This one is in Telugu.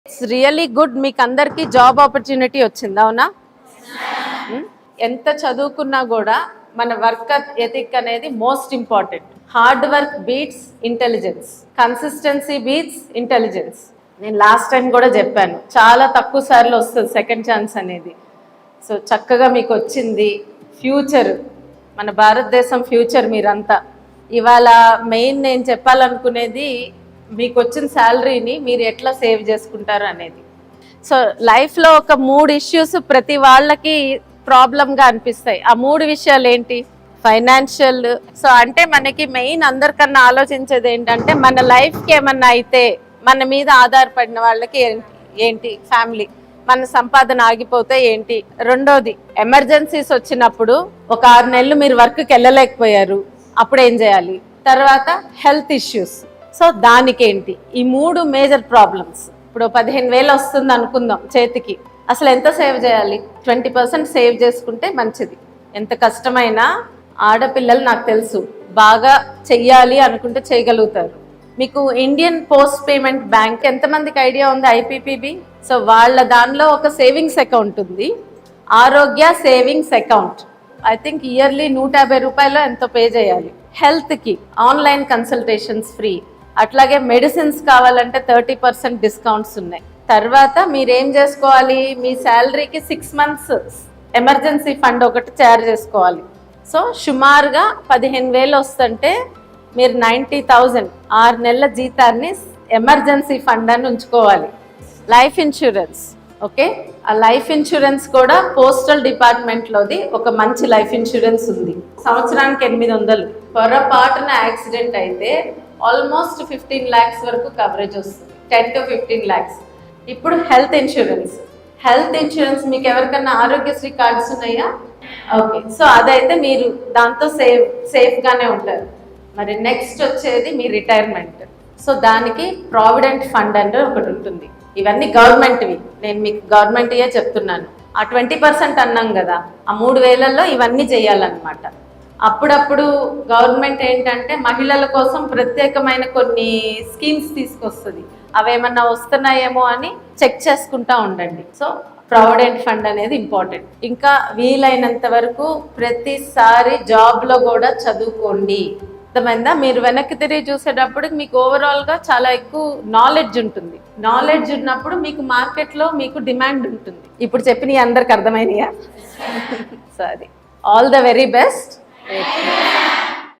It's really good. మీకు అందరికీ జాబ్ ఆపర్చునిటీ వచ్చింది, అవునా? ఎంత చదువుకున్నా కూడా మన వర్క్ ఎథిక్ అనేది most important. Hard work beats intelligence, consistency beats intelligence. నేను లాస్ట్ టైం కూడా చెప్పాను, చాలా తక్కువ సార్లు వస్తుంది సెకండ్ ఛాన్స్ అనేది. సో చక్కగా మీకు వచ్చింది. ఫ్యూచర్, మన భారతదేశం ఫ్యూచర్ మీరంతా. ఇవాళ మెయిన్ నేను చెప్పాలనుకునేది, మీకు వచ్చిన శాలరీని మీరు ఎట్లా సేవ్ చేసుకుంటారు అనేది. సో లైఫ్లో ఒక 3 ఇష్యూస్ ప్రతి వాళ్ళకి ప్రాబ్లంగా అనిపిస్తాయి. ఆ 3 విషయాలు ఏంటి? ఫైనాన్షియల్. సో అంటే మనకి మెయిన్ అందరికన్నా ఆలోచించేది ఏంటంటే, మన లైఫ్కి ఏమన్నా అయితే మన మీద ఆధారపడిన వాళ్ళకి ఏంటి? ఫ్యామిలీ. మన సంపాదన ఆగిపోతే ఏంటి? రెండోది, ఎమర్జెన్సీస్ వచ్చినప్పుడు ఒక 6 నెలలు మీరు వర్క్కి వెళ్ళలేకపోయారు, అప్పుడు ఏం చేయాలి? తర్వాత హెల్త్ ఇష్యూస్. సో దానికేంటి? ఈ 3 మేజర్ ప్రాబ్లమ్స్. ఇప్పుడు 15,000 వస్తుంది అనుకుందాం చేతికి, అసలు ఎంత సేవ్ చేయాలి? 20% సేవ్ చేసుకుంటే మంచిది. ఎంత కష్టమైనా ఆడపిల్లలు నాకు తెలుసు బాగా చెయ్యాలి అనుకుంటే చేయగలుగుతారు. మీకు ఇండియన్ పోస్ట్ పేమెంట్ బ్యాంక్ ఎంతమందికి ఐడియా ఉంది? ఐపీపీబీ. సో వాళ్ళ దానిలో ఒక సేవింగ్స్ అకౌంట్ ఉంది, ఆరోగ్య savings account. I think yearly 150 రూపాయలు ఎంతో పే చేయాలి. హెల్త్కి ఆన్లైన్ కన్సల్టేషన్స్ ఫ్రీ. అట్లాగే మెడిసిన్స్ కావాలంటే 30% డిస్కౌంట్స్ ఉన్నాయి. తర్వాత మీరేం చేసుకోవాలి? మీ శాలరీకి 6 months ఎమర్జెన్సీ ఫండ్ ఒకటి తయారు చేసుకోవాలి. సో సుమారుగా 15,000 వస్తుంటే మీరు 90,000 6 నెలల జీతాన్ని ఎమర్జెన్సీ ఫండ్ అని ఉంచుకోవాలి. Life insurance, okay. ఆ లైఫ్ ఇన్సూరెన్స్ కూడా పోస్టల్ డిపార్ట్మెంట్లోది ఒక మంచి లైఫ్ ఇన్సూరెన్స్ ఉంది. సంవత్సరానికి 800. పొరపాటున యాక్సిడెంట్ అయితే ఆల్మోస్ట్ 15 lakhs వరకు కవరేజ్ వస్తుంది, 10 to 15 lakhs. ఇప్పుడు హెల్త్ ఇన్సూరెన్స్. హెల్త్ ఇన్సూరెన్స్ మీకు ఎవరికన్నా ఆరోగ్యశ్రీ కార్డ్స్ ఉన్నాయా? ఓకే. సో అదైతే మీరు దాంతో సేఫ్గానే ఉంటారు. మరి నెక్స్ట్ వచ్చేది మీ రిటైర్మెంట్. సో దానికి ప్రావిడెంట్ ఫండ్ అంటే ఒకటి ఉంటుంది. ఇవన్నీ గవర్నమెంట్వి, నేను మీకు గవర్నమెంట్యే చెప్తున్నాను. ఆ 20% అన్నాం కదా, ఆ 3,000లో ఇవన్నీ చేయాలన్నమాట. అప్పుడప్పుడు గవర్నమెంట్ ఏంటంటే మహిళల కోసం ప్రత్యేకమైన కొన్ని స్కీమ్స్ తీసుకొస్తుంది. అవేమన్నా వస్తున్నాయేమో అని చెక్ చేసుకుంటా ఉండండి. సో ప్రావిడెంట్ ఫండ్ అనేది ఇంపార్టెంట్. ఇంకా వీలైనంత వరకు ప్రతిసారి జాబ్లో కూడా చదువుకోండి. అర్థమైందా? మీరు వెనక్కి తిరిగి చూసేటప్పుడు మీకు ఓవరాల్గా చాలా ఎక్కువ నాలెడ్జ్ ఉంటుంది. నాలెడ్జ్ ఉన్నప్పుడు మీకు మార్కెట్లో మీకు డిమాండ్ ఉంటుంది. ఇప్పుడు చెప్పినవి అందరికి అర్థమైనయా? సో అది ఆల్ ద వెరీ బెస్ట్.